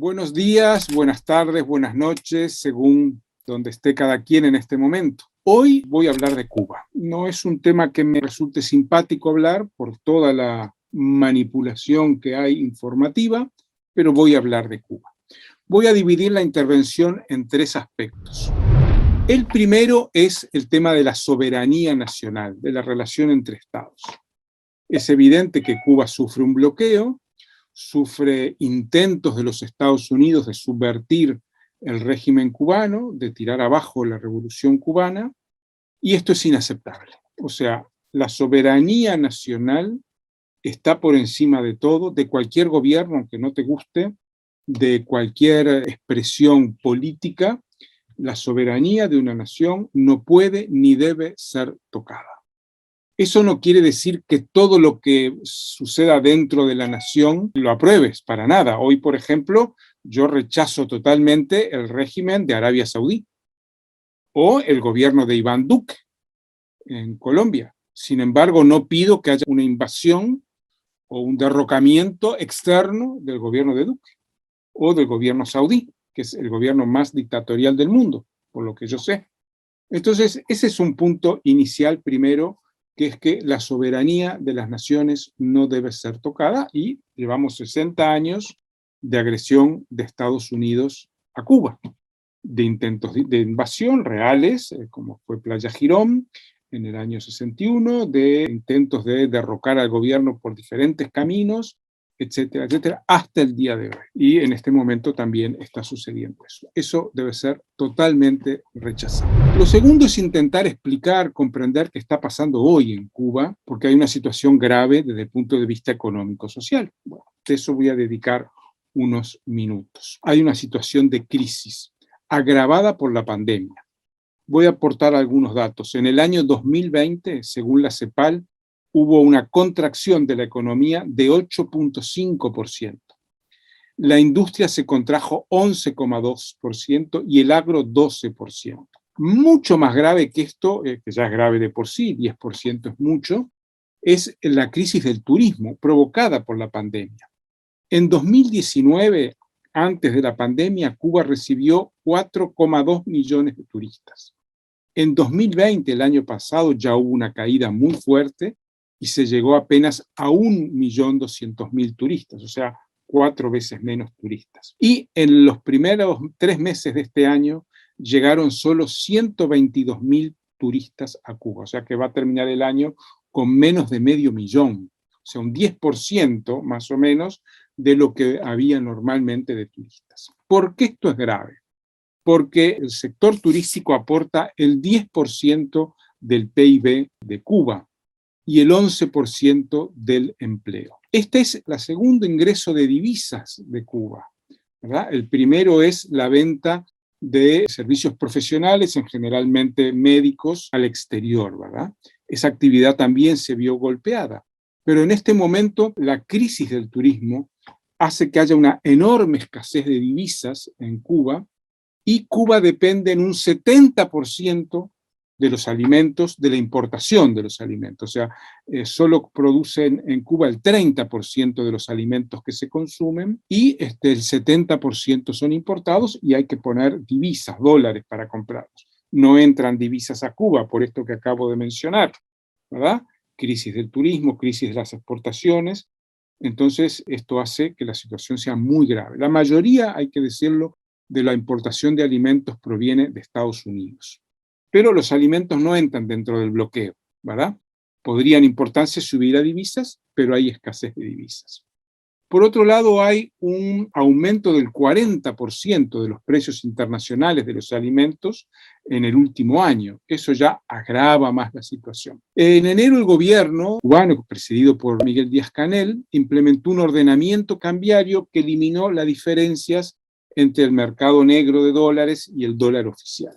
Buenos días, buenas tardes, buenas noches, según donde esté cada quien en este momento. Hoy voy a hablar de Cuba. No es un tema que me resulte simpático hablar por toda la manipulación que hay informativa, pero voy a hablar de Cuba. Voy a dividir la intervención en tres aspectos. El primero es el tema de la soberanía nacional, de la relación entre estados. Es evidente que Cuba sufre un bloqueo, sufre intentos de los Estados Unidos de subvertir el régimen cubano, de tirar abajo la revolución cubana, y esto es inaceptable. O sea, la soberanía nacional está por encima de todo, de cualquier gobierno, aunque no te guste, de cualquier expresión política. La soberanía de una nación no puede ni debe ser tocada. Eso no quiere decir que todo lo que suceda dentro de la nación lo apruebes, para nada. Hoy, por ejemplo, yo rechazo totalmente el régimen de Arabia Saudí o el gobierno de Iván Duque en Colombia. Sin embargo, no pido que haya una invasión o un derrocamiento externo del gobierno de Duque o del gobierno saudí, que es el gobierno más dictatorial del mundo, por lo que yo sé. Entonces, ese es un punto inicial primero, que es que la soberanía de las naciones no debe ser tocada, y llevamos 60 años de agresión de Estados Unidos a Cuba, de intentos de invasión reales, como fue Playa Girón en el año 61, de intentos de derrocar al gobierno por diferentes caminos, etcétera, etcétera, hasta el día de hoy. Y en este momento también está sucediendo eso. Eso debe ser totalmente rechazado. Lo segundo es intentar explicar, comprender qué está pasando hoy en Cuba, porque hay una situación grave desde el punto de vista económico-social. Bueno, de eso voy a dedicar unos minutos. Hay una situación de crisis agravada por la pandemia. Voy a aportar algunos datos. En el año 2020, según la CEPAL, hubo una contracción de la economía de 8.5%. La industria se contrajo 11,2% y el agro 12%. Mucho más grave que esto, que ya es grave de por sí, 10% es mucho, es la crisis del turismo provocada por la pandemia. En 2019, antes de la pandemia, Cuba recibió 4,2 millones de turistas. En 2020, el año pasado, ya hubo una caída muy fuerte y se llegó apenas a 1.200.000 turistas, o sea, 4 veces menos turistas. Y en los primeros 3 meses de este año llegaron solo 122.000 turistas a Cuba, o sea que va a terminar el año con menos de 500.000, o sea, un 10% más o menos de lo que había normalmente de turistas. ¿Por qué esto es grave? Porque el sector turístico aporta el 10% del PIB de Cuba y el 11% del empleo. Este es el segundo ingreso de divisas de Cuba, ¿verdad? El primero es la venta de servicios profesionales, en generalmente médicos, al exterior, ¿verdad? Esa actividad también se vio golpeada. Pero en este momento la crisis del turismo hace que haya una enorme escasez de divisas en Cuba, y Cuba depende en un 70% de los alimentos, de la importación de los alimentos. O sea, solo producen en Cuba el 30% de los alimentos que se consumen y el 70% son importados, y hay que poner divisas, dólares, para comprarlos. No entran divisas a Cuba, por esto que acabo de mencionar, ¿verdad? Crisis del turismo, crisis de las exportaciones. Entonces, esto hace que la situación sea muy grave. La mayoría, hay que decirlo, de la importación de alimentos proviene de Estados Unidos. Pero los alimentos no entran dentro del bloqueo, ¿verdad? Podrían importarse si hubiera divisas, pero hay escasez de divisas. Por otro lado, hay un aumento del 40% de los precios internacionales de los alimentos en el último año. Eso ya agrava más la situación. En enero, el gobierno cubano, presidido por Miguel Díaz-Canel, implementó un ordenamiento cambiario que eliminó las diferencias entre el mercado negro de dólares y el dólar oficial.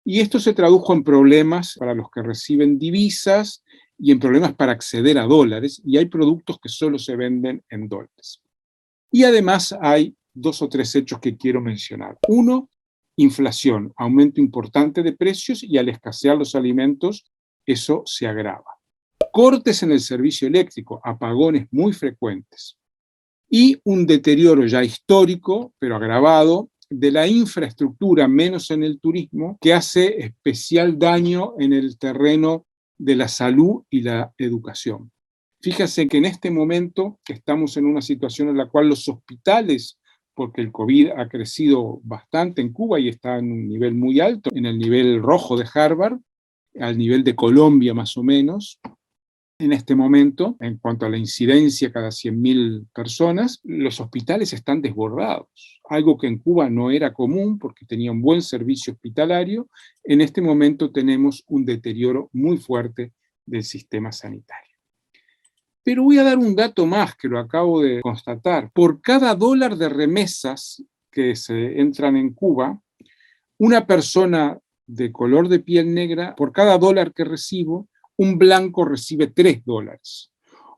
Y esto se tradujo en problemas para los que reciben divisas y en problemas para acceder a dólares, y hay productos que solo se venden en dólares. Y además hay 2 o 3 hechos que quiero mencionar. Uno, inflación, aumento importante de precios, y al escasear los alimentos, eso se agrava. Cortes en el servicio eléctrico, apagones muy frecuentes. y un deterioro ya histórico, pero agravado, de la infraestructura, menos en el turismo, que hace especial daño en el terreno de la salud y la educación. Fíjese que en este momento estamos en una situación en la cual los hospitales, porque el COVID ha crecido bastante en Cuba y está en un nivel muy alto, en el nivel rojo de Harvard, al nivel de Colombia más o menos, en este momento, en cuanto a la incidencia cada 100.000 personas, los hospitales están desbordados, algo que en Cuba no era común porque tenía un buen servicio hospitalario. En este momento tenemos un deterioro muy fuerte del sistema sanitario. Pero voy a dar un dato más que lo acabo de constatar. Por cada dólar de remesas que se entran en Cuba, una persona de color de piel negra, por cada dólar que recibo, un blanco recibe $3.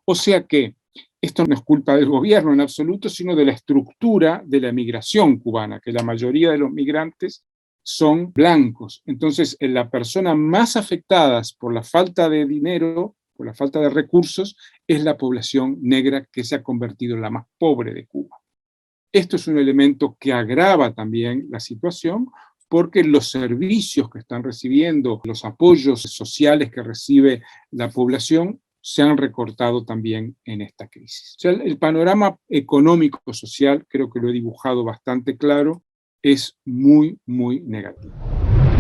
O sea que esto no es culpa del gobierno en absoluto, sino de la estructura de la migración cubana, que la mayoría de los migrantes son blancos. Entonces, la persona más afectada por la falta de dinero, por la falta de recursos, es la población negra, que se ha convertido en la más pobre de Cuba. Esto es un elemento que agrava también la situación, porque los servicios que están recibiendo, los apoyos sociales que recibe la población, se han recortado también en esta crisis. O sea, el panorama económico-social, creo que lo he dibujado bastante claro, es muy, muy negativo.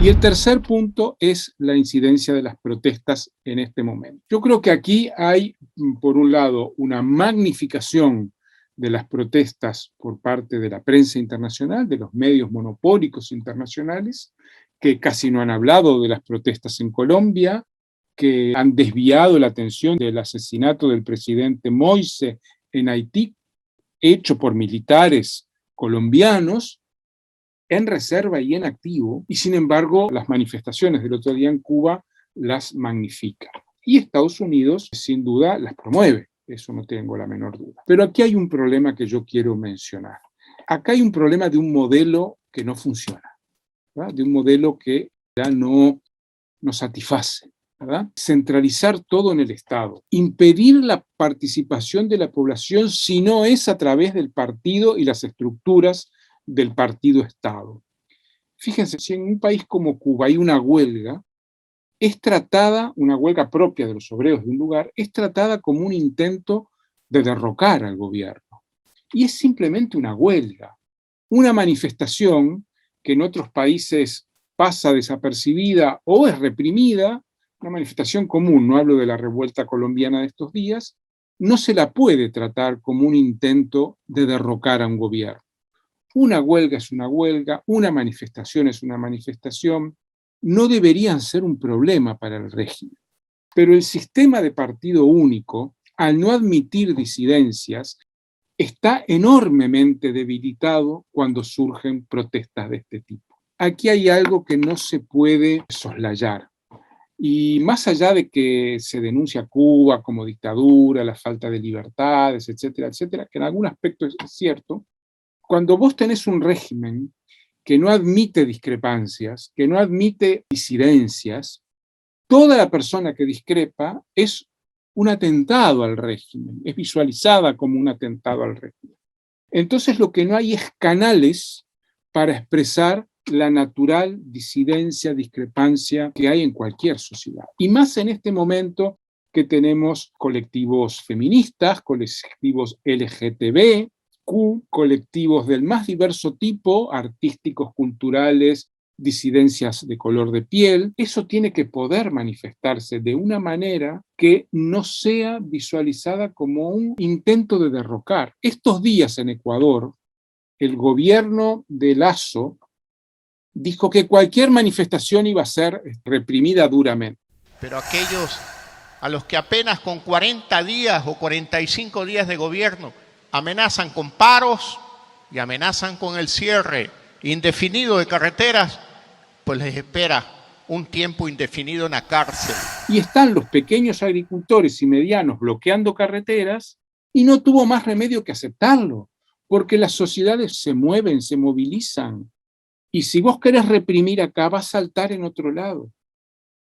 Y el tercer punto es la incidencia de las protestas en este momento. Yo creo que aquí hay, por un lado, una magnificación de las protestas por parte de la prensa internacional, de los medios monopólicos internacionales, que casi no han hablado de las protestas en Colombia, que han desviado la atención del asesinato del presidente Moise en Haití, hecho por militares colombianos, en reserva y en activo, y sin embargo las manifestaciones del otro día en Cuba las magnifican. Y Estados Unidos sin duda las promueve, eso no tengo la menor duda. Pero aquí hay un problema que yo quiero mencionar. Acá hay un problema de un modelo que no funciona, ¿verdad? De un modelo que ya no satisface, ¿verdad? Centralizar todo en el Estado, impedir la participación de la población si no es a través del partido y las estructuras del partido-Estado. Fíjense, si en un país como Cuba hay una huelga, es tratada, una huelga propia de los obreros de un lugar, es tratada como un intento de derrocar al gobierno. Y es simplemente una huelga, una manifestación que en otros países pasa desapercibida o es reprimida, una manifestación común, no hablo de la revuelta colombiana de estos días, no se la puede tratar como un intento de derrocar a un gobierno. Una huelga es una huelga, una manifestación es una manifestación, no deberían ser un problema para el régimen. Pero el sistema de partido único, al no admitir disidencias, está enormemente debilitado cuando surgen protestas de este tipo. Aquí hay algo que no se puede soslayar. Y más allá de que se denuncia a Cuba como dictadura, la falta de libertades, etcétera, etcétera, que en algún aspecto es cierto, cuando vos tenés un régimen que no admite discrepancias, que no admite disidencias, toda la persona que discrepa es un atentado al régimen, es visualizada como un atentado al régimen. Entonces lo que no hay es canales para expresar la natural disidencia, discrepancia que hay en cualquier sociedad. Y más en este momento que tenemos colectivos feministas, colectivos LGTB, colectivos del más diverso tipo, artísticos, culturales, disidencias de color de piel. Eso tiene que poder manifestarse de una manera que no sea visualizada como un intento de derrocar. Estos días en Ecuador, el gobierno de Lasso dijo que cualquier manifestación iba a ser reprimida duramente. Pero aquellos a los que apenas con 40 días o 45 días de gobierno amenazan con paros y amenazan con el cierre indefinido de carreteras, pues les espera un tiempo indefinido en la cárcel. Y están los pequeños agricultores y medianos bloqueando carreteras y no tuvo más remedio que aceptarlo, porque las sociedades se mueven, se movilizan. Y si vos querés reprimir acá, va a saltar en otro lado.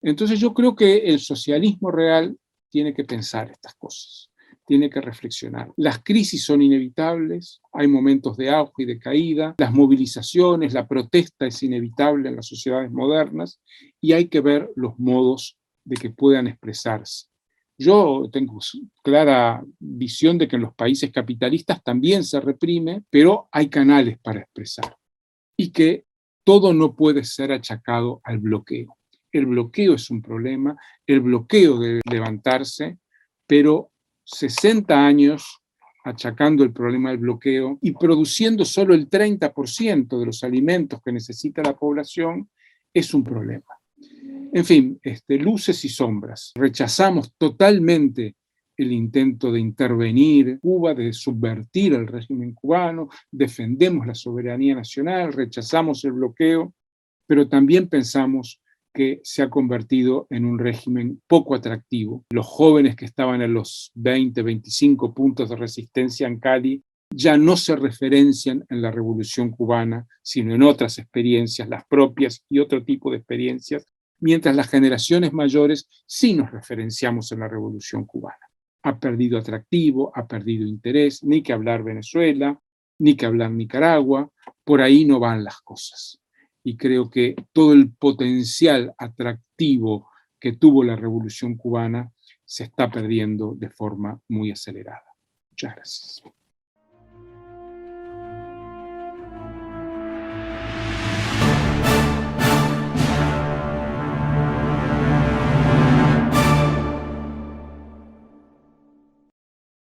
Entonces yo creo que el socialismo real tiene que pensar estas cosas. tiene que reflexionar. Las crisis son inevitables, hay momentos de auge y de caída, las movilizaciones, la protesta es inevitable en las sociedades modernas y hay que ver los modos de que puedan expresarse. Yo tengo clara visión de que en los países capitalistas también se reprime, pero hay canales para expresar y que todo no puede ser achacado al bloqueo. El bloqueo es un problema, el bloqueo debe levantarse, pero 60 años achacando el problema del bloqueo y produciendo solo el 30% de los alimentos que necesita la población es un problema. En fin, luces y sombras. Rechazamos totalmente el intento de intervenir en Cuba, de subvertir el régimen cubano, defendemos la soberanía nacional, rechazamos el bloqueo, pero también pensamos que se ha convertido en un régimen poco atractivo. Los jóvenes que estaban en los 20, 25 puntos de resistencia en Cali ya no se referencian en la Revolución cubana, sino en otras experiencias, las propias y otro tipo de experiencias, mientras las generaciones mayores sí nos referenciamos en la Revolución cubana. Ha perdido atractivo, ha perdido interés, ni que hablar Venezuela, ni que hablar Nicaragua, por ahí no van las cosas. Y creo que todo el potencial atractivo que tuvo la Revolución cubana se está perdiendo de forma muy acelerada. Muchas gracias.